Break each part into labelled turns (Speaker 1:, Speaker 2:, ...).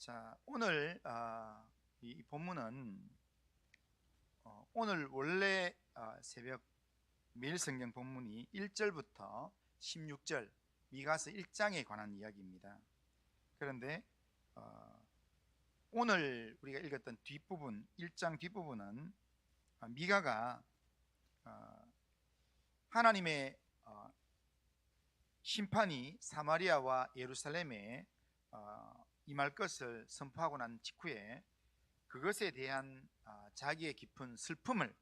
Speaker 1: 자, 오늘 이 본문은 오늘 원래 새벽 매일 성경 본문이 1절부터 16절 미가서 1장에 관한 이야기입니다. 그런데 오늘 우리가 읽었던 뒷부분 1장 뒷부분은 미가가 하나님의 심판이 사마리아와 예루살렘에 임할 것을 선포하고 난 직후에 그것에 대한 자기의 깊은 슬픔을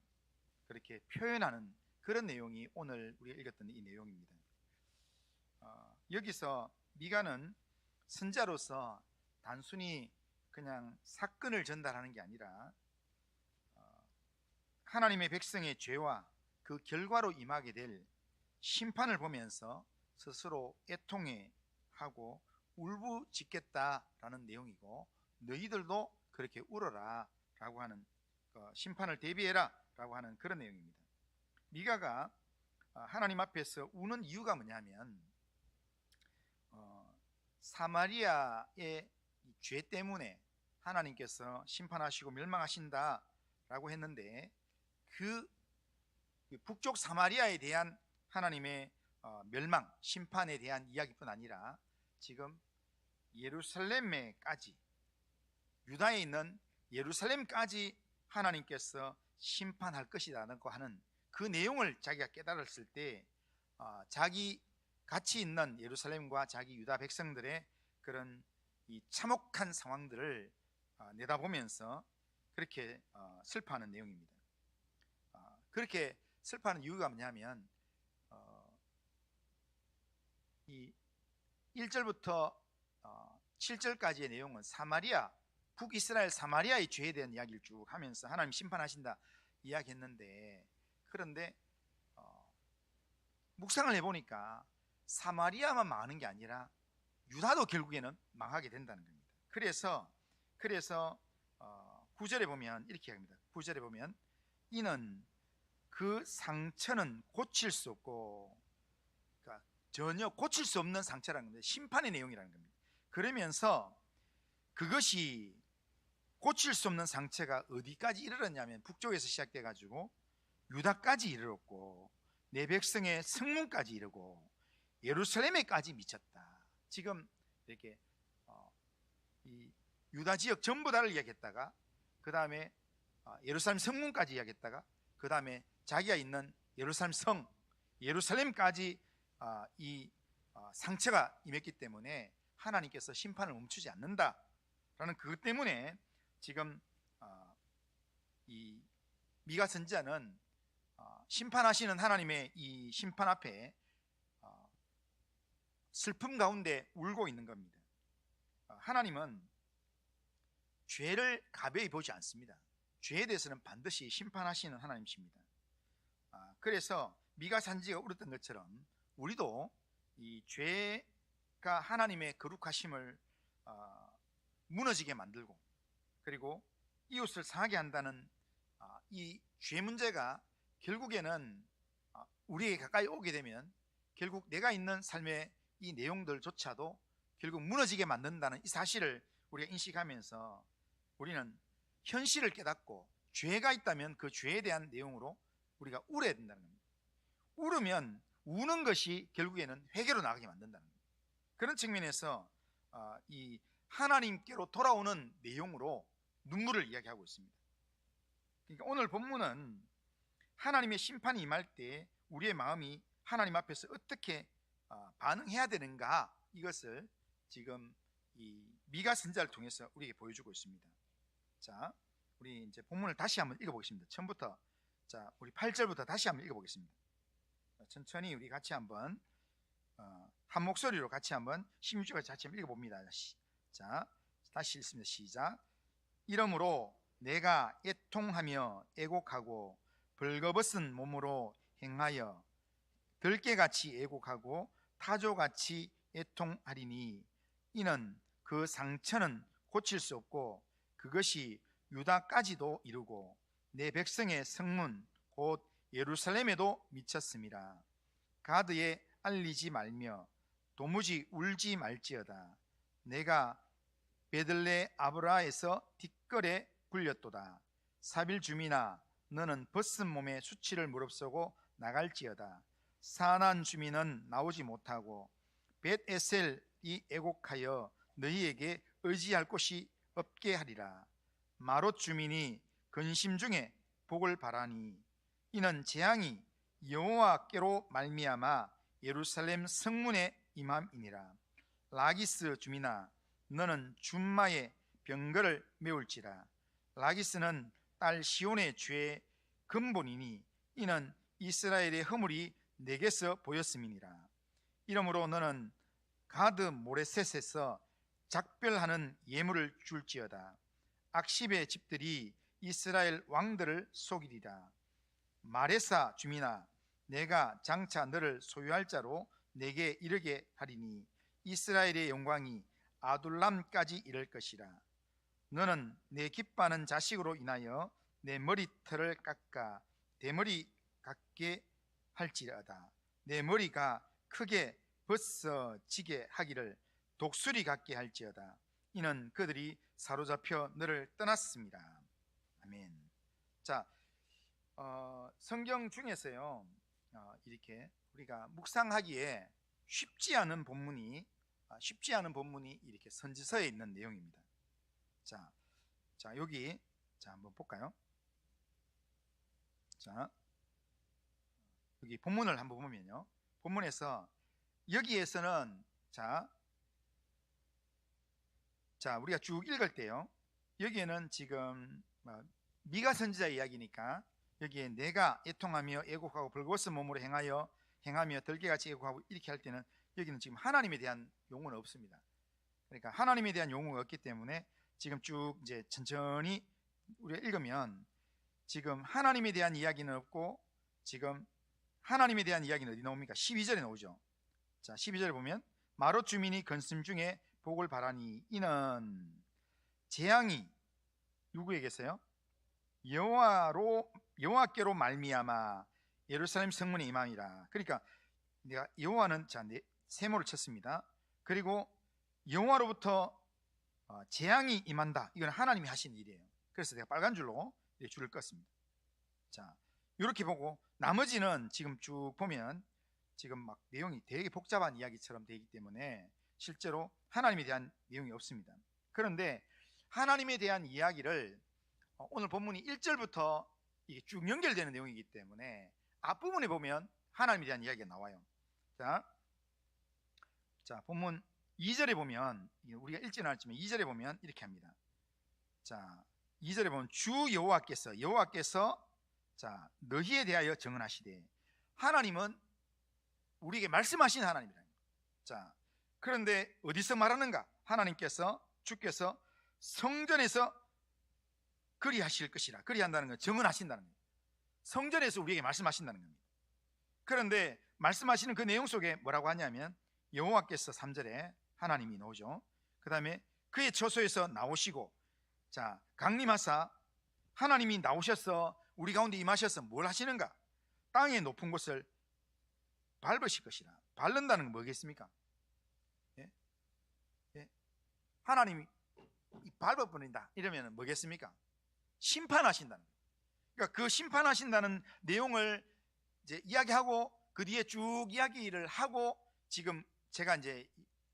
Speaker 1: 그렇게 표현하는 그런 내용이 오늘 우리가 읽었던 이 내용입니다. 여기서 미가는 선자로서 단순히 그냥 사건을 전달하는 게 아니라 하나님의 백성의 죄와 그 결과로 임하게 될 심판을 보면서 스스로 애통해하고 울부짖겠다라는 내용이고, 너희들도 그렇게 울어라 라고 하는, 심판을 대비해라 라고 하는 그런 내용입니다. 미가가 하나님 앞에서 우는 이유가 뭐냐면 사마리아의 죄 때문에 하나님께서 심판하시고 멸망하신다 라고 했는데, 그 북쪽 사마리아에 대한 하나님의 멸망, 심판에 대한 이야기뿐 아니라 지금 예루살렘에까지, 유다에 있는 예루살렘까지 하나님께서 심판할 것이라고 하는 그 내용을 자기가 깨달았을 때 자기 같이 있는 예루살렘과 자기 유다 백성들의 그런 이 참혹한 상황들을 내다보면서 그렇게 슬퍼하는 내용입니다. 그렇게 슬퍼하는 이유가 뭐냐면 이 1절부터 7절까지의 내용은 사마리아, 북이스라엘 사마리아의 죄에 대한 이야기를 쭉 하면서 하나님 심판하신다 이야기했는데, 그런데 묵상을 해보니까 사마리아만 망하는 게 아니라 유다도 결국에는 망하게 된다는 겁니다. 그래서 9절에 보면 이렇게 합니다. 9절에 보면 이는 그 상처는 고칠 수 없고, 그러니까 전혀 고칠 수 없는 상처라는 겁니다. 심판의 내용이라는 겁니다. 그러면서 그것이 고칠 수 없는 상처가 어디까지 이르렀냐면 북쪽에서 시작돼 가지고 유다까지 이르렀고 내 백성의 성문까지 이르고 예루살렘에까지 미쳤다. 지금 이렇게 이 유다 지역 전부 다를 이야기했다가, 그 다음에 예루살렘 성문까지 이야기했다가, 그 다음에 자기가 있는 예루살렘 성, 예루살렘까지 이 상처가 임했기 때문에 하나님께서 심판을 멈추지 않는다라는 그것 때문에 지금 이 미가 선지자는 심판하시는 하나님의 이 심판 앞에 슬픔 가운데 울고 있는 겁니다. 하나님은 죄를 가벼이 보지 않습니다. 죄에 대해서는 반드시 심판하시는 하나님이십니다. 그래서 미가 선지자가 울었던 것처럼 우리도 이 죄가 하나님의 거룩하심을 무너지게 만들고, 그리고 이웃을 상하게 한다는 이 죄 문제가 결국에는 우리에게 가까이 오게 되면 결국 내가 있는 삶의 이 내용들조차도 결국 무너지게 만든다는 이 사실을 우리가 인식하면서 우리는 현실을 깨닫고 죄가 있다면 그 죄에 대한 내용으로 우리가 울어야 된다는 겁니다. 울으면 우는 것이 결국에는 회개로 나가게 만든다는 겁니다. 그런 측면에서 이 하나님께로 돌아오는 내용으로 눈물을 이야기하고 있습니다. 그러니까 오늘 본문은 하나님의 심판이 임할 때 우리의 마음이 하나님 앞에서 어떻게 반응해야 되는가, 이것을 지금 이 미가 선지자를 통해서 우리에게 보여주고 있습니다. 자, 우리 이제 본문을 다시 한번 읽어보겠습니다. 처음부터, 자, 우리 8절부터 다시 한번 읽어보겠습니다. 천천히 우리 같이 한번 한 목소리로 같이 한번 16절까지 같이 한번 읽어봅니다. 자, 다시 읽습니다. 시작. 이러므로 내가 애통하며 애곡하고 벌거벗은 몸으로 행하여 들깨같이 애곡하고 타조같이 애통하리니, 이는 그 상처는 고칠 수 없고 그것이 유다까지도 이르고 내 백성의 성문 곧 예루살렘에도 미쳤습니다. 가드에 알리지 말며 도무지 울지 말지어다. 내가 베들레 아브라에서 뒷걸에 굴렸도다. 사빌 주민아 너는 벗은 몸에 수치를 무릅쓰고 나갈지어다. 사난 주민은 나오지 못하고 벳에셀이 애곡하여 너희에게 의지할 곳이 없게 하리라. 마롯 주민이 근심 중에 복을 바라니 이는 재앙이 여호와께로 말미암아 예루살렘 성문에 임함이니라. 라기스 주민아 너는 준마의 병거를 메울지라. 라기스는 딸 시온의 죄의 근본이니 이는 이스라엘의 허물이 내게서 보였음이니라. 이러므로 너는 가드 모레셋에서 작별하는 예물을 줄지어다. 악십의 집들이 이스라엘 왕들을 속이리라. 마레사 주민아 내가 장차 너를 소유할 자로 내게 이르게 하리니 이스라엘의 영광이 아둘람까지 이를 것이라. 너는 내 기뻐하는 자식으로 인하여 내 머리털을 깎아 대머리 같게 할지어다. 내 머리가 크게 벗어지게 하기를 독수리 같게 할지어다. 이는 그들이 사로잡혀 너를 떠났습니다. 아멘. 자, 성경 중에서요 이렇게 우리가 묵상하기에 쉽지 않은 본문이 이렇게 선지서에 있는 내용입니다. 자 여기 한번 볼까요? 자 여기 본문을 한번 보면요, 본문에서 여기에서는 자 우리가 쭉 읽을 때요, 여기에는 지금 미가 선지자 이야기니까 여기에 내가 애통하며 애곡하고 벌거벗은 몸으로 행하며 들개같이 애곡하고 이렇게 할 때는 여기는 지금 하나님에 대한 용어는 없습니다. 그러니까 하나님에 대한 용어가 없기 때문에 지금 쭉 이제 천천히 우리가 읽으면 지금 하나님에 대한 이야기는 없고 지금 하나님에 대한 이야기는 어디 나옵니까? 12절에 나오죠. 자 12절에 보면 마롯 주민이 근심 중에 복을 바라니 이는 재앙이 누구에게서요? 여호와께로 말미암아 예루살렘 성문에 임함이라. 그러니까 내가 여호와는 세모를 쳤습니다. 그리고 여호와로부터 재앙이 임한다. 이건 하나님이 하신 일이에요. 그래서 내가 빨간 줄로 줄을 껐습니다. 자 이렇게 보고 나머지는 지금 쭉 보면 지금 막 내용이 되게 복잡한 이야기처럼 되기 때문에 실제로 하나님에 대한 내용이 없습니다. 그런데 하나님에 대한 이야기를 오늘 본문이 1절부터 이게 쭉 연결되는 내용이기 때문에 앞부분에 보면 하나님에 대한 이야기가 나와요. 자 본문 2절에 보면 우리가 읽지는 않았지만 2절에 보면 이렇게 합니다. 자 2절에 보면 주 여호와께서 자 너희에 대하여 정언하시되, 하나님은 우리에게 말씀하신 하나님이라. 자 그런데 어디서 말하는가? 주께서 성전에서 그리하실 것이라. 그리한다는 건 정언하신다는 겁니다. 성전에서 우리에게 말씀하신다는 겁니다. 그런데 말씀하시는 그 내용 속에 뭐라고 하냐면 여호와께서 3절에 하나님이 나오죠. 그 다음에 그의 처소에서 나오시고, 자 강림하사 하나님이 나오셔서 우리 가운데 임하셔서 뭘 하시는가? 땅의 높은 곳을 밟으실 것이라. 밟는다는 건 뭐겠습니까? 예? 하나님이 밟아버린다 이러면 뭐겠습니까? 심판하신다는 거예요. 그러니까 그 심판하신다는 내용을 이제 이야기하고 그 뒤에 쭉 이야기를 하고, 지금 제가 이제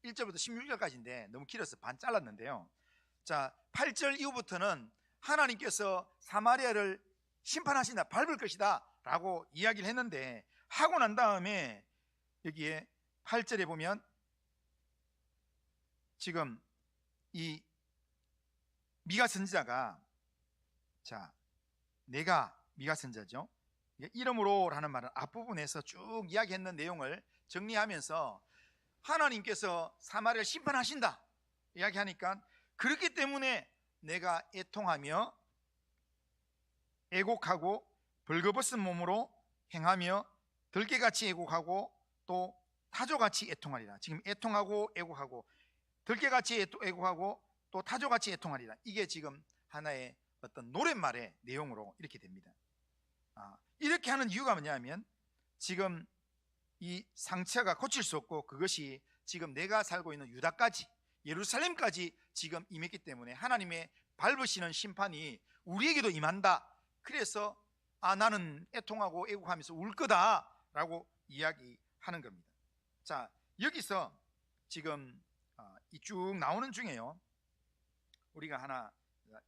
Speaker 1: 1절부터 16절까지인데 너무 길어서 반 잘랐는데요. 자 8절 이후부터는 하나님께서 사마리아를 심판하신다, 밟을 것이다 라고 이야기를 했는데, 하고 난 다음에 여기에 8절에 보면 지금 이 미가 선지자가, 자 내가 미가 선지자죠, 이름으로 라는 말은 앞부분에서 쭉 이야기했는 내용을 정리하면서 하나님께서 사마리아를 심판하신다 이야기하니까, 그렇기 때문에 내가 애통하며 애곡하고 벌거벗은 몸으로 행하며 들개같이 애곡하고 또 타조같이 애통하리라. 지금 애통하고 애곡하고 들개같이 애곡하고 또 타조같이 애통하리라. 이게 지금 하나의 어떤 노랫말의 내용으로 이렇게 됩니다. 이렇게 하는 이유가 뭐냐면 지금 이 상처가 고칠 수 없고, 그것이 지금 내가 살고 있는 유다까지, 예루살렘까지 지금 임했기 때문에 하나님의 밟으시는 심판이 우리에게도 임한다. 그래서 나는 애통하고 애국하면서 울 거다라고 이야기하는 겁니다. 자, 여기서 지금 이 쭉 나오는 중에요, 우리가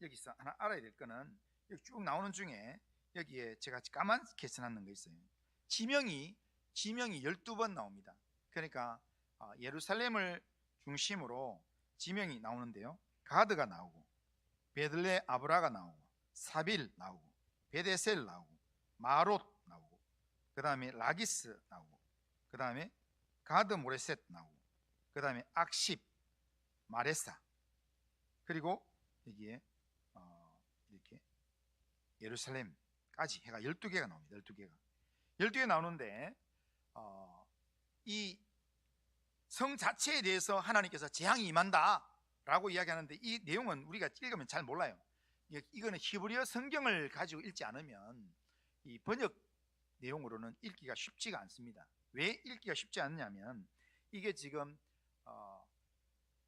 Speaker 1: 여기서 하나 알아야 될 거는, 여기 쭉 나오는 중에 여기에 제가 까맣게 써놨는 거 있어요. 지명이 12번 나옵니다. 그러니까 예루살렘을 중심으로 지명이 나오는데요, 가드가 나오고, 베들레 아브라가 나오고, 사빌 나오고, 베데셀 나오고, 마롯 나오고, 그 다음에 라기스 나오고, 그 다음에 가드 모레셋 나오고, 그 다음에 악십, 마레사, 그리고 여기에 이렇게 예루살렘까지 해가 12개가 나옵니다. 12개 나오는데 이 성 자체에 대해서 하나님께서 재앙이 임한다 라고 이야기하는데, 이 내용은 우리가 읽으면 잘 몰라요. 이거는 히브리어 성경을 가지고 읽지 않으면 이 번역 내용으로는 읽기가 쉽지가 않습니다. 왜 읽기가 쉽지 않냐면, 이게 지금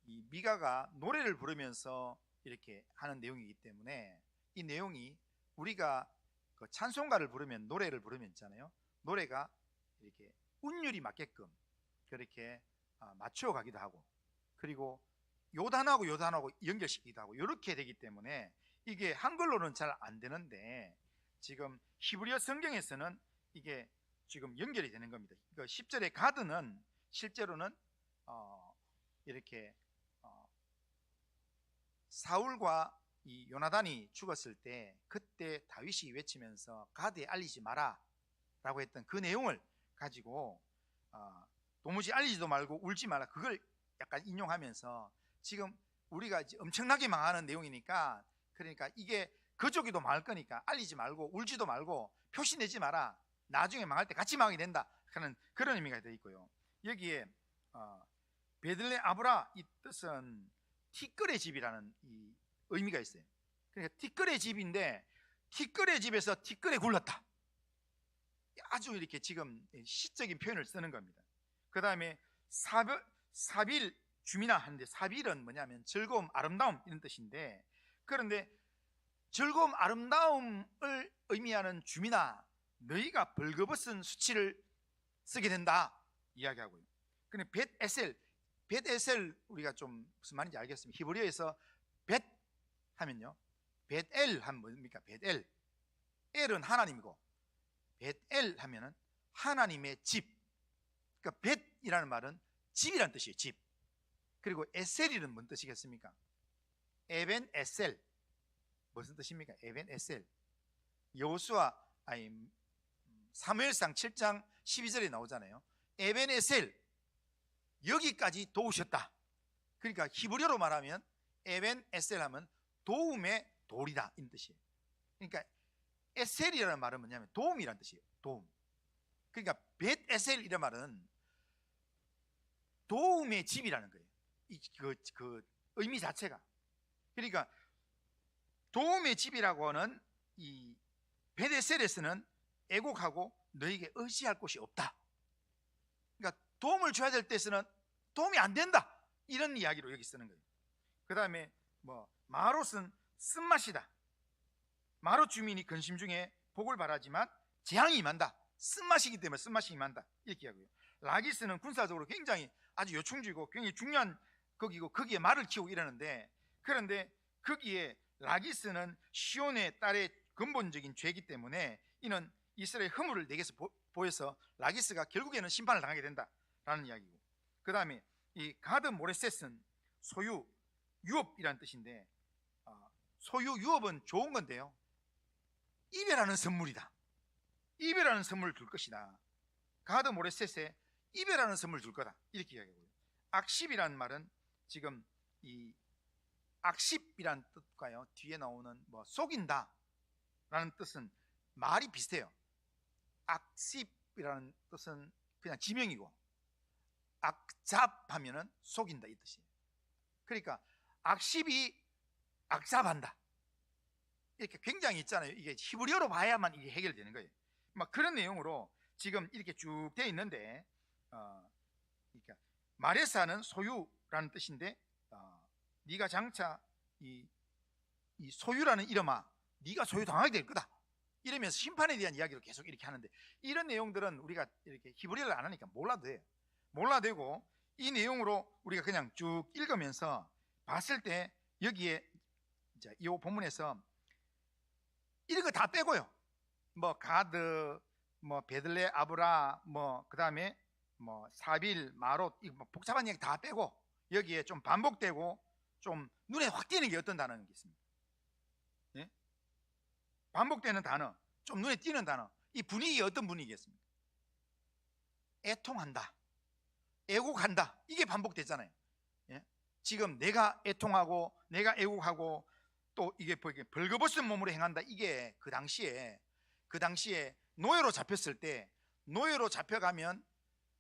Speaker 1: 이 미가가 노래를 부르면서 이렇게 하는 내용이기 때문에, 이 내용이 우리가 그 찬송가를 부르면, 노래를 부르면 있잖아요, 노래가 이렇게 운율이 맞게끔 그렇게 맞춰 가기도 하고, 그리고 요단하고 연결시키기도 하고, 이렇게 되기 때문에 이게 한글로는 잘 안 되는데, 지금 히브리어 성경에서는 이게 지금 연결이 되는 겁니다. 그러니까 10절의 가드는 실제로는 이렇게 사울과 이 요나단이 죽었을 때, 그때 다윗이 외치면서 가드에 알리지 마라 라고 했던 그 내용을 가지고 도무지 알리지도 말고 울지 마라, 그걸 약간 인용하면서, 지금 우리가 엄청나게 망하는 내용이니까, 그러니까 이게 그쪽이도 망할 거니까 알리지 말고 울지도 말고 표시내지 마라, 나중에 망할 때 같이 망하게 된다 하는 그런 의미가 되어 있고요. 여기에 베들레 아브라, 이 뜻은 티끌의 집이라는 이 의미가 있어요. 그러니까 티끌의 집인데, 티끌의 집에서 티끌에 굴렀다, 아주 이렇게 지금 시적인 표현을 쓰는 겁니다. 그 다음에 사빌 주미나 하는데, 사빌은 뭐냐면 즐거움, 아름다움 이런 뜻인데, 그런데 즐거움, 아름다움을 의미하는 주미나, 너희가 벌거벗은 수치를 쓰게 된다 이야기하고요. 근데 벳에셀 우리가 좀 무슨 말인지 알겠습니다. 히브리어에서 벳 하면요, 벳엘 하면 뭡니까? 벳엘, 엘은 하나님이고, 벳엘 하면은 하나님의 집. 그러니까 벳이라는 말은 집이라는 뜻이에요. 집. 그리고 에셀이는 뭔 뜻이겠습니까? 에벤 에셀, 무슨 뜻입니까? 에벤 에셀. 사무엘상 7장 12절에 나오잖아요. 에벤 에셀, 여기까지 도우셨다. 그러니까 히브리어로 말하면 에벤 에셀 하면 도움의 돌이다 이런 뜻이에요. 그러니까 에셀이라는 말은 뭐냐면 도움이라는 뜻이에요. 도움. 그러니까 벳 에셀이라는 말은 도움의 집이라는 거예요. 그 의미 자체가. 그러니까 도움의 집이라고 하는 이 벳 에셀에서는 애곡하고 너에게 의지할 곳이 없다. 그러니까 도움을 줘야 될 때에서는 도움이 안 된다, 이런 이야기로 여기 쓰는 거예요. 그 다음에 마롯은 쓴맛이다. 마롯 주민이 근심 중에 복을 바라지만 재앙이 임한다. 쓴맛이기 때문에 쓴맛이 임한다, 이렇게 하고요. 라기스는 군사적으로 굉장히 아주 요충지고 굉장히 중요한 거기고, 거기에 말을 키우고 이러는데, 그런데 거기에 라기스는 시온의 딸의 근본적인 죄이기 때문에 이는 이스라엘 허물을 내게서 보여서 라기스가 결국에는 심판을 당하게 된다라는 이야기고, 그 다음에 이 가드 모레셋은 소유, 유업이라는 뜻인데, 소유, 유업은 좋은 건데요, 이별하는 선물이다. 이별하는 선물을 줄 것이다. 가드 모레셋에 이별하는 선물을 줄 거다, 이렇게 이야기하고요. 악십이라는 말은 지금 이 악십이라는 뜻과요, 뒤에 나오는 속인다 라는 뜻은 말이 비슷해요. 악십이라는 뜻은 그냥 지명이고, 악잡하면은 속인다 이 뜻이에요. 그러니까 악십이 악잡한다, 이렇게 굉장히 있잖아요. 이게 히브리어로 봐야만 이게 해결되는 거예요. 막 그런 내용으로 지금 이렇게 쭉 되어 있는데, 그러니까 마레사는 소유라는 뜻인데 네가 장차 이 소유라는 이름아, 네가 소유당하게 될 거다, 이러면서 심판에 대한 이야기를 계속 이렇게 하는데, 이런 내용들은 우리가 이렇게 히브리어를 안 하니까 몰라도 돼요. 몰라도 되고, 이 내용으로 우리가 그냥 쭉 읽으면서 봤을 때 여기에 이 본문에서 이런 거 다 빼고요, 뭐 가드, 뭐 베들레 아브라, 뭐 그다음에 뭐 사빌, 마롯, 뭐 복잡한 얘기 다 빼고 여기에 좀 반복되고 좀 눈에 확 띄는 게 어떤 단어가 있습니까? 예? 반복되는 단어, 좀 눈에 띄는 단어, 이 분위기가 어떤 분위기겠습니까? 애통한다, 애곡한다, 이게 반복되잖아요. 예? 지금 내가 애통하고 내가 애곡하고 또 이게 벌거벗은 몸으로 행한다, 이게 그 당시에 노예로 잡혔을 때, 노예로 잡혀가면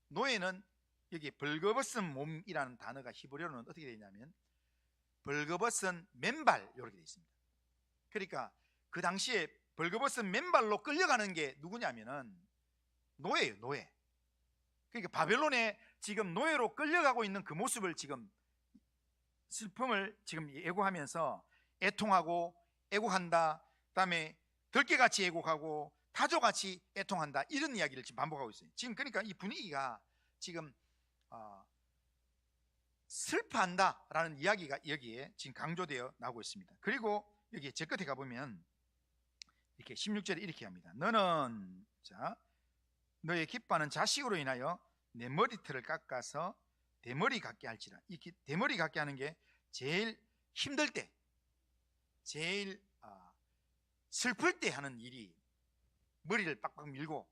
Speaker 1: 노예는 여기 벌거벗은 몸이라는 단어가 히브리어로는 어떻게 되냐면 벌거벗은 맨발, 이렇게 되어 있습니다. 그러니까 그 당시에 벌거벗은 맨발로 끌려가는 게 누구냐면은 노예예요, 노예. 그러니까 바벨론에 지금 노예로 끌려가고 있는 그 모습을 지금 슬픔을 지금 애고하면서 애통하고 애곡한다, 그다음에 들깨같이 애곡하고 타조같이 애통한다, 이런 이야기를 지금 반복하고 있어요. 지금 그러니까 이 분위기가 지금 슬퍼한다라는 이야기가 여기에 지금 강조되어 나오고 있습니다. 그리고 여기 제 끝에 가보면 이렇게 16절에 이렇게 합니다. 너는 너의 기뻐하는 자식으로 인하여 내 머리털을 깎아서 대머리 갖게 할지라. 이 대머리 갖게 하는 게 제일 힘들 때, 제일 슬플 때 하는 일이 머리를 빡빡 밀고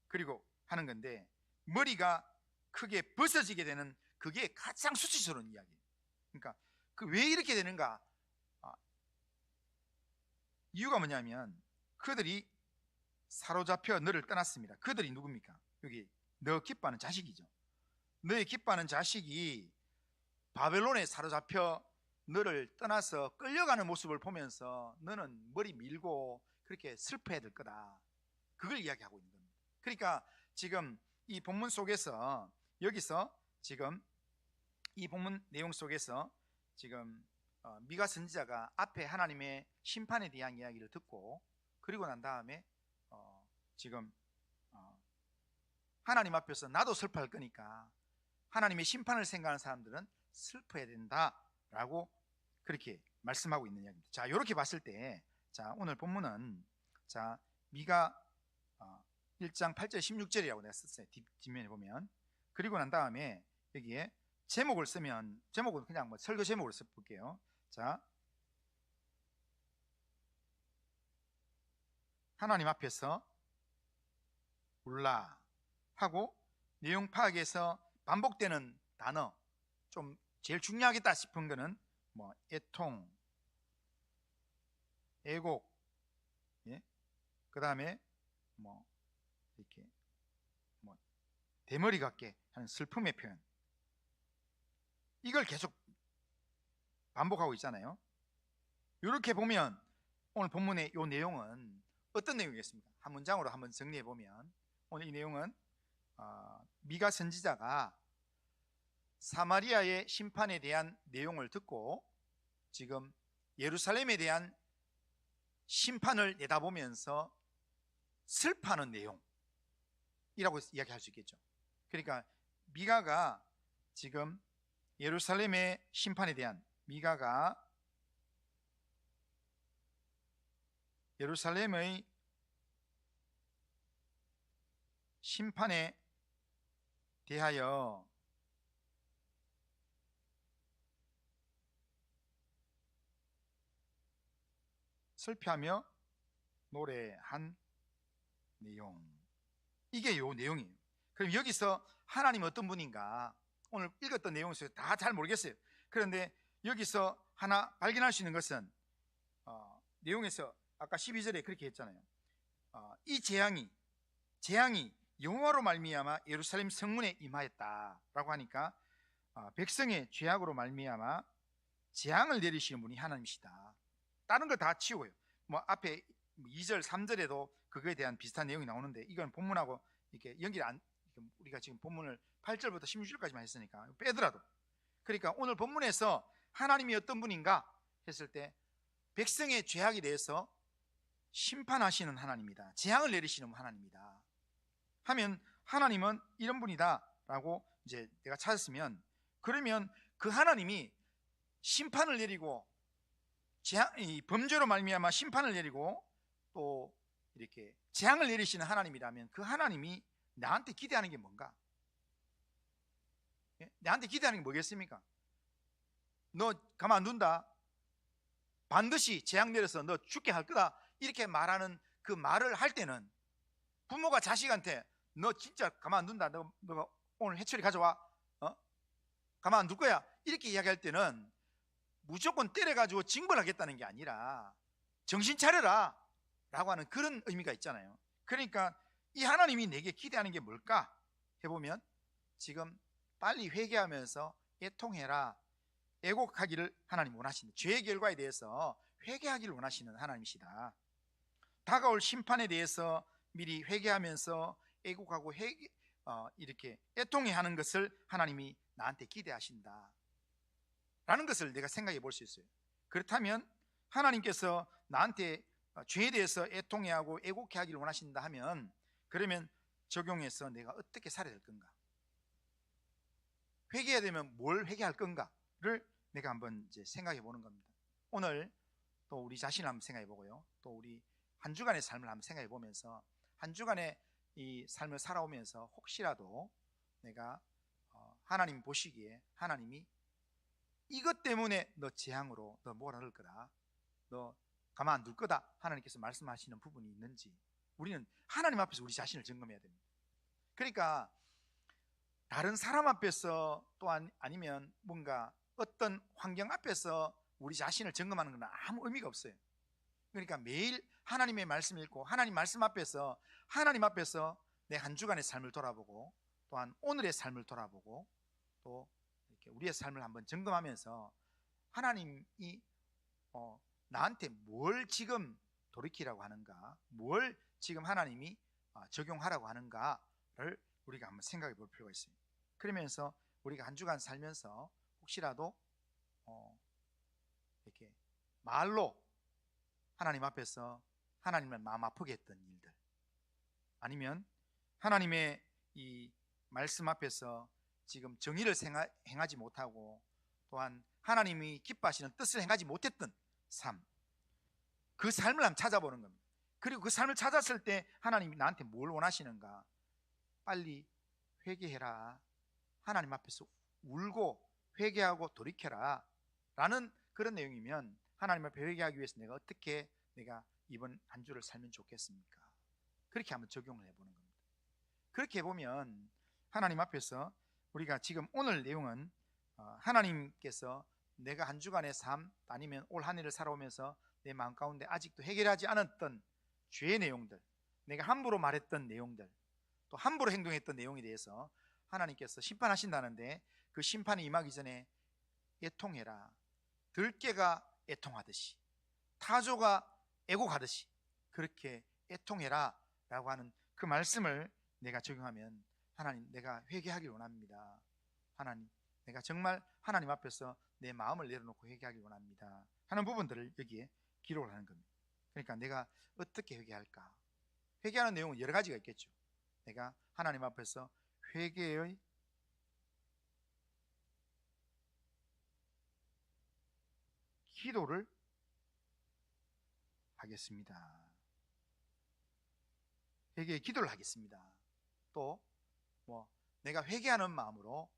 Speaker 1: 그리고 하는 건데, 머리가 크게 벗어지게 되는 그게 가장 수치스러운 이야기예요. 그러니까 왜 이렇게 되는가? 이유가 뭐냐면 그들이 사로잡혀 너를 떠났습니다. 그들이 누굽니까? 여기 너 기뻐하는 자식이죠. 너의 기뻐하는 자식이 바벨론에 사로잡혀 너를 떠나서 끌려가는 모습을 보면서 너는 머리 밀고 그렇게 슬퍼해야 될 거다, 그걸 이야기하고 있는 겁니다. 그러니까 지금 이 본문 속에서, 여기서 지금 이 본문 내용 속에서 지금 미가 선지자가 앞에 하나님의 심판에 대한 이야기를 듣고, 그리고 난 다음에 지금 하나님 앞에서 나도 슬퍼할 거니까 하나님의 심판을 생각하는 사람들은 슬퍼해야 된다라고 그렇게 말씀하고 있는 이야기입니다. 자, 이렇게 봤을 때, 자, 오늘 본문은 미가 1장 8절 16절이라고 내가 썼어요. 뒷면에 보면. 그리고 난 다음에 여기에 제목을 쓰면, 제목은 그냥 뭐 설교 제목을 써볼게요. 자, 하나님 앞에서 울라 하고, 내용 파악에서 반복되는 단어, 좀 제일 중요하겠다 싶은 거는 뭐 애통, 애곡, 예? 그 다음에 뭐 이렇게 뭐 대머리 같게 하는 슬픔의 표현, 이걸 계속 반복하고 있잖아요. 이렇게 보면 오늘 본문의 이 내용은 어떤 내용이겠습니까? 한 문장으로 한번 정리해 보면, 오늘 이 내용은 미가 선지자가 사마리아의 심판에 대한 내용을 듣고 지금 예루살렘에 대한 심판을 내다보면서 슬퍼하는 내용이라고 이야기할 수 있겠죠. 그러니까 미가가 지금 예루살렘의 심판에 대한, 미가가 예루살렘의 심판에 대하여 슬퍼하며 노래한 내용, 이게 요 내용이에요. 그럼 여기서 하나님 어떤 분인가, 오늘 읽었던 내용에서 다 잘 모르겠어요. 그런데 여기서 하나 발견할 수 있는 것은 내용에서 아까 12절에 그렇게 했잖아요. 이 재앙이 여호와로 말미암아 예루살렘 성문에 임하였다라고 하니까 백성의 죄악으로 말미암아 재앙을 내리시는 분이 하나님이시다. 다른 거 다 치우고요. 뭐 앞에 2절 3절에도 그거에 대한 비슷한 내용이 나오는데, 이건 본문하고 이렇게 연결이 안, 우리가 지금 본문을 8절부터 16절까지만 했으니까 빼더라도, 그러니까 오늘 본문에서 하나님이 어떤 분인가 했을 때 백성의 죄악에 대해서 심판하시는 하나님이다, 재앙을 내리시는 하나님이다 하면 하나님은 이런 분이다 라고 이제 내가 찾았으면, 그러면 그 하나님이 심판을 내리고 이 범죄로 말미암아 심판을 내리고 또 이렇게 재앙을 내리시는 하나님이라면 그 하나님이 나한테 기대하는 게 뭔가? 나한테 기대하는 게 뭐겠습니까? 너 가만 안 둔다, 반드시 재앙 내려서 너 죽게 할 거다, 이렇게 말하는 그 말을 할 때는 부모가 자식한테 너 진짜 가만 안 둔다, 너가 오늘 해초리 가져와, 가만 안 둘 거야, 이렇게 이야기할 때는 무조건 때려가지고 징벌하겠다는 게 아니라 정신 차려라 라고 하는 그런 의미가 있잖아요. 그러니까 이 하나님이 내게 기대하는 게 뭘까 해보면, 지금 빨리 회개하면서 애통해라, 애곡하기를 하나님 원하시는, 죄의 결과에 대해서 회개하기를 원하시는 하나님이시다. 다가올 심판에 대해서 미리 회개하면서 애곡하고 이렇게 애통해하는 것을 하나님이 나한테 기대하신다 라는 것을 내가 생각해 볼 수 있어요. 그렇다면 하나님께서 나한테 죄에 대해서 애통해하고 애곡해하기를 원하신다 하면, 그러면 적용해서 내가 어떻게 살아야 될 건가, 회개해야 되면 뭘 회개할 건가를 내가 한번 이제 생각해 보는 겁니다. 오늘 또 우리 자신을 한번 생각해 보고요, 또 우리 한 주간의 삶을 한번 생각해 보면서 한 주간의 이 삶을 살아오면서 혹시라도 내가 하나님 보시기에 하나님이 이것 때문에 너 재앙으로 너 몰아넣을 거다, 너 가만 안 둘 거다 하나님께서 말씀하시는 부분이 있는지 우리는 하나님 앞에서 우리 자신을 점검해야 됩니다. 그러니까 다른 사람 앞에서 또한 아니면 뭔가 어떤 환경 앞에서 우리 자신을 점검하는 건 아무 의미가 없어요. 그러니까 매일 하나님의 말씀 읽고 하나님 말씀 앞에서, 하나님 앞에서 내 한 주간의 삶을 돌아보고 또한 오늘의 삶을 돌아보고 또 이렇게 우리의 삶을 한번 점검하면서 하나님이 나한테 뭘 지금 돌이키라고 하는가, 뭘 지금 하나님이 적용하라고 하는가를 우리가 한번 생각해 볼 필요가 있어요. 그러면서 우리가 한 주간 살면서 혹시라도 이렇게 말로 하나님 앞에서 하나님을 마음 아프게 했던 일들, 아니면 하나님의 이 말씀 앞에서 지금 정의를 행하지 못하고 또한 하나님이 기뻐하시는 뜻을 행하지 못했던 삶, 그 삶을 한번 찾아보는 겁니다. 그리고 그 삶을 찾았을 때 하나님이 나한테 뭘 원하시는가, 빨리 회개해라, 하나님 앞에서 울고 회개하고 돌이켜라 라는 그런 내용이면, 하나님 앞에 회개하기 위해서 내가 어떻게 내가 이번 한 주를 살면 좋겠습니까? 그렇게 한번 적용을 해보는 겁니다. 그렇게 해보면 하나님 앞에서 우리가 지금 오늘 내용은 하나님께서 내가 한 주간의 삶 아니면 올 한 해를 살아오면서 내 마음 가운데 아직도 해결하지 않았던 죄의 내용들, 내가 함부로 말했던 내용들, 또 함부로 행동했던 내용에 대해서 하나님께서 심판하신다는데, 그 심판이 임하기 전에 애통해라, 들깨가 애통하듯이 타조가 애곡하듯이 그렇게 애통해라 라고 하는 그 말씀을 내가 적용하면, 하나님 내가 회개하길 원합니다, 하나님 내가 정말 하나님 앞에서 내 마음을 내려놓고 회개하길 원합니다 하는 부분들을 여기에 기록을 하는 겁니다. 그러니까 내가 어떻게 회개할까, 회개하는 내용은 여러 가지가 있겠죠. 내가 하나님 앞에서 회개의 기도를 하겠습니다. 회개의 기도를 하겠습니다. 또 내가 회개하는 마음으로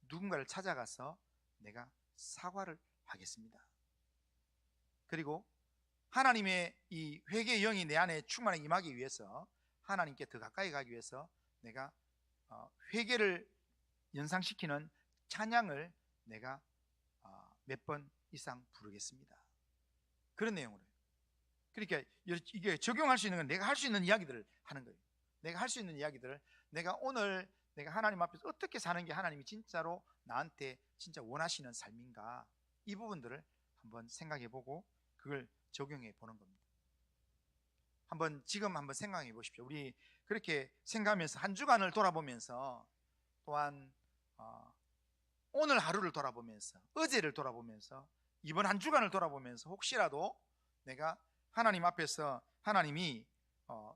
Speaker 1: 누군가를 찾아가서 내가 사과를 하겠습니다. 그리고 하나님의 이 회개의 영이 내 안에 충만하게 임하기 위해서, 하나님께 더 가까이 가기 위해서 내가 회개를 연상시키는 찬양을 내가 몇 번 이상 부르겠습니다. 그런 내용으로. 그러니까 이게 적용할 수 있는 건 내가 할 수 있는 이야기들을 하는 거예요. 내가 할 수 있는 이야기들을, 내가 오늘 내가 하나님 앞에서 어떻게 사는 게 하나님이 진짜로 나한테 진짜 원하시는 삶인가, 이 부분들을 한번 생각해 보고 그걸 적용해 보는 겁니다. 지금 한번 생각해 보십시오. 우리 그렇게 생각하면서 한 주간을 돌아보면서 또한 오늘 하루를 돌아보면서, 어제를 돌아보면서, 이번 한 주간을 돌아보면서 혹시라도 내가 하나님 앞에서 하나님이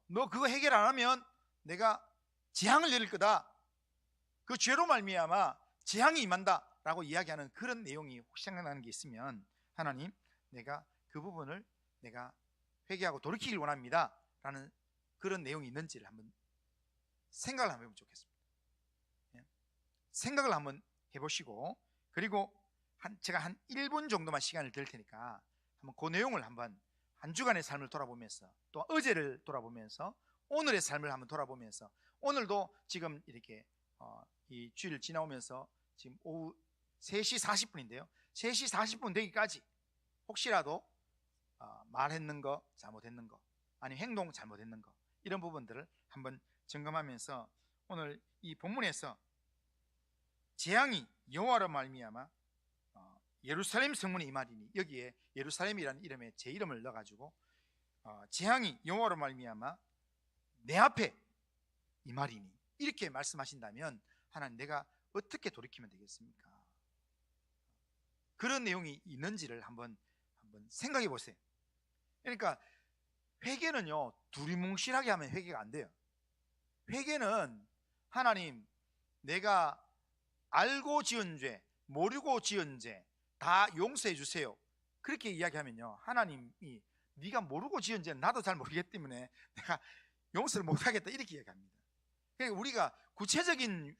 Speaker 1: 너 그거 해결 안 하면 내가 재앙을 내릴 거다, 그 죄로 말미암아 재앙이 임한다 라고 이야기하는 그런 내용이 혹시 생각나는 게 있으면, 하나님, 내가 그 부분을 내가 회개하고 돌이키길 원합니다 라는 그런 내용이 있는지를 한번 생각을 한번 해보면 좋겠습니다. 생각을 한번 해보시고, 그리고 제가 한 1분 정도만 시간을 드릴 테니까 한번 그 내용을 한번 한 주간의 삶을 돌아보면서, 또 어제를 돌아보면서, 오늘의 삶을 한번 돌아보면서, 오늘도 지금 이렇게 이 주일 지나오면서 지금 오후 3시 40분인데요 3시 40분 되기까지 혹시라도 말했는 거, 잘못했는 거, 아니 행동 잘못했는 거, 이런 부분들을 한번 점검하면서, 오늘 이 본문에서 재앙이 여호와로 말미암아 예루살렘 성문에 임하리니, 여기에 예루살렘이라는 이름에 제 이름을 넣어가지고 재앙이 여호와로 말미암아 내 앞에 임하리니, 이렇게 말씀하신다면 하나님, 내가 어떻게 돌이키면 되겠습니까? 그런 내용이 있는지를 한번 생각해 보세요. 그러니까 회개는요, 두리뭉실하게 하면 회개가 안 돼요. 회개는 하나님, 내가 알고 지은 죄, 모르고 지은 죄 다 용서해 주세요, 그렇게 이야기하면요, 하나님이 네가 모르고 지은 죄는 나도 잘 모르기 때문에 내가 용서를 못하겠다, 이렇게 이야기합니다. 그러니까 우리가 구체적인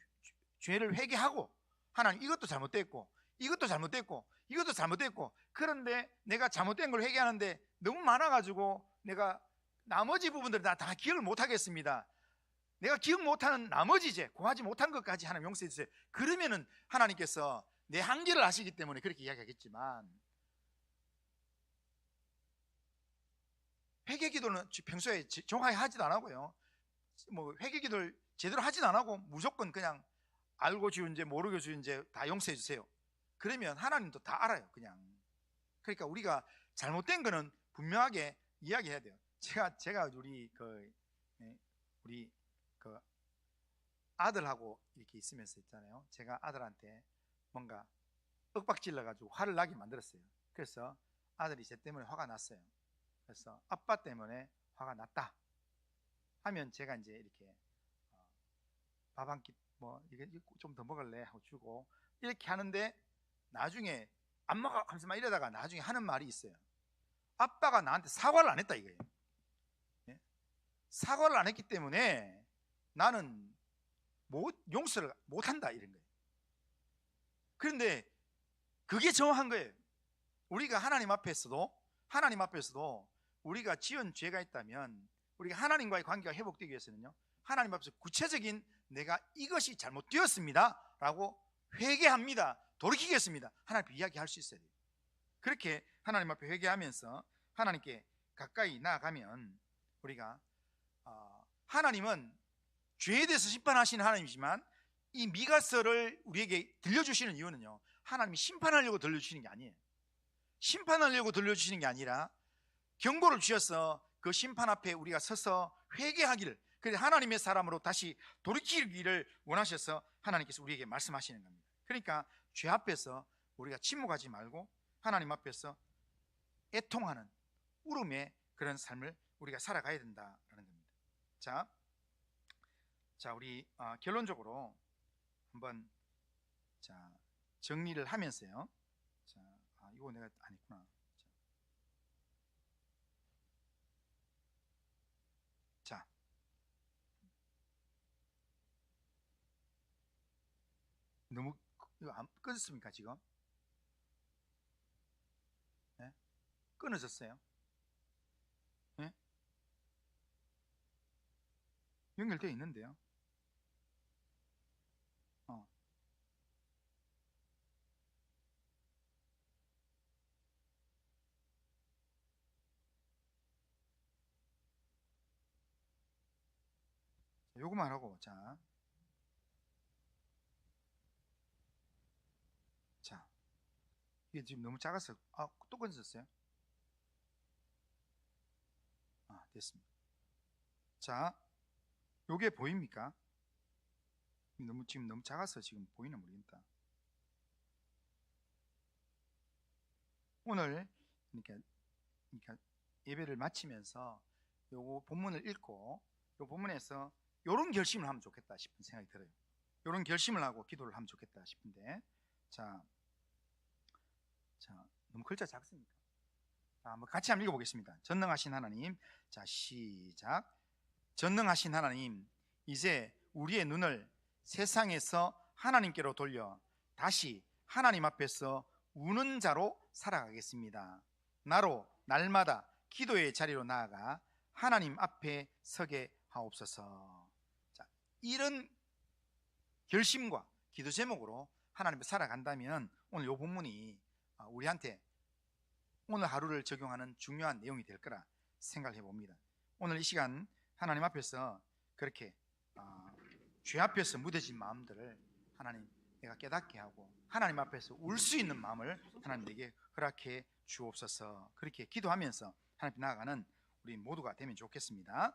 Speaker 1: 죄를 회개하고, 하나님, 이것도 잘못됐고 이것도 잘못됐고 이것도 잘못됐고, 그런데 내가 잘못된 걸 회개하는데 너무 많아가지고 내가 나머지 부분들을 다 기억을 못하겠습니다, 내가 기억 못하는 나머지 죄, 고하지 못한 것까지 하나님 용서해 주세요, 그러면은 하나님께서 내 한계를 아시기 때문에 그렇게 이야기하겠지만, 회개 기도는 평소에 정확하게 하지도 안 하고요, 뭐 회개 기도를 제대로 하지도 안 하고 무조건 그냥 알고 지은 죄, 모르고 지은 죄 다 용서해 주세요, 그러면 하나님도 다 알아요, 그냥. 그러니까 우리가 잘못된 거는 분명하게 이야기해야 돼요. 제가 우리 그 아들하고 이렇게 있으면서 있잖아요, 제가 아들한테 뭔가 윽박질러 가지고 화를 나게 만들었어요. 그래서 아들이 제 때문에 화가 났어요. 그래서 아빠 때문에 화가 났다 하면 제가 이제 이렇게 밥 한 끼 뭐 이게 좀 더 먹을래 하고 주고, 이렇게 하는데 나중에 안 먹어 하면서 막 이러다가 나중에 하는 말이 있어요. 아빠가 나한테 사과를 안 했다, 이거예요. 예? 사과를 안 했기 때문에 나는 용서를 못한다, 이런 거예요. 그런데 그게 정확한 거예요. 우리가 하나님 앞에서도 우리가 지은 죄가 있다면, 우리가 하나님과의 관계가 회복되기 위해서는요, 하나님 앞에서 구체적인 내가 이것이 잘못되었습니다 라고 회개합니다, 돌이키겠습니다, 하나님 앞에 이야기할 수 있어야 돼요. 그렇게 하나님 앞에 회개하면서 하나님께 가까이 나아가면, 우리가 하나님은 죄에 대해서 심판하시는 하나님이지만, 이 미가서를 우리에게 들려주시는 이유는요, 하나님이 심판하려고 들려주시는 게 아니에요. 심판하려고 들려주시는 게 아니라 경고를 주셔서 그 심판 앞에 우리가 서서 회개하기를, 그래서 하나님의 사람으로 다시 돌이키기를 원하셔서 하나님께서 우리에게 말씀하시는 겁니다. 그러니까 죄 앞에서 우리가 침묵하지 말고 하나님 앞에서 애통하는 울음의 그런 삶을 우리가 살아가야 된다라는 겁니다. 자, 우리 결론적으로 한번 정리를 하면서요. 이거 내가 안 했구나. 자, 너무 이거 안 끊었습니까 지금? 네? 끊어졌어요? 네? 연결되어 있는데요. 요거만 하고 자, 이게 지금 너무 작아서 또 끊어졌어요? 됐습니다. 자, 요게 보입니까? 지금 너무 작아서 지금 보이나 모르겠다. 오늘 그러니까 예배를 마치면서 요 본문을 읽고 요 본문에서 요런 결심을 하면 좋겠다 싶은 생각이 들어요. 요런 결심을 하고 기도를 하면 좋겠다 싶은데, 자 너무 글자 작습니까? 한번 같이 한번 읽어보겠습니다. 전능하신 하나님, 자 시작. 전능하신 하나님, 이제 우리의 눈을 세상에서 하나님께로 돌려 다시 하나님 앞에서 우는 자로 살아가겠습니다. 나로 날마다 기도의 자리로 나아가 하나님 앞에 서게 하옵소서. 자, 이런 결심과 기도 제목으로 하나님 앞에 살아간다면 오늘 이 본문이 우리한테 오늘 하루를 적용하는 중요한 내용이 될 거라 생각을 해봅니다. 오늘 이 시간 하나님 앞에서 그렇게 죄 앞에서 무뎌진 마음들을 하나님 내가 깨닫게 하고 하나님 앞에서 울 수 있는 마음을 하나님 내게 허락해 주옵소서. 그렇게 기도하면서 하나님 앞에 나아가는 우리 모두가 되면 좋겠습니다.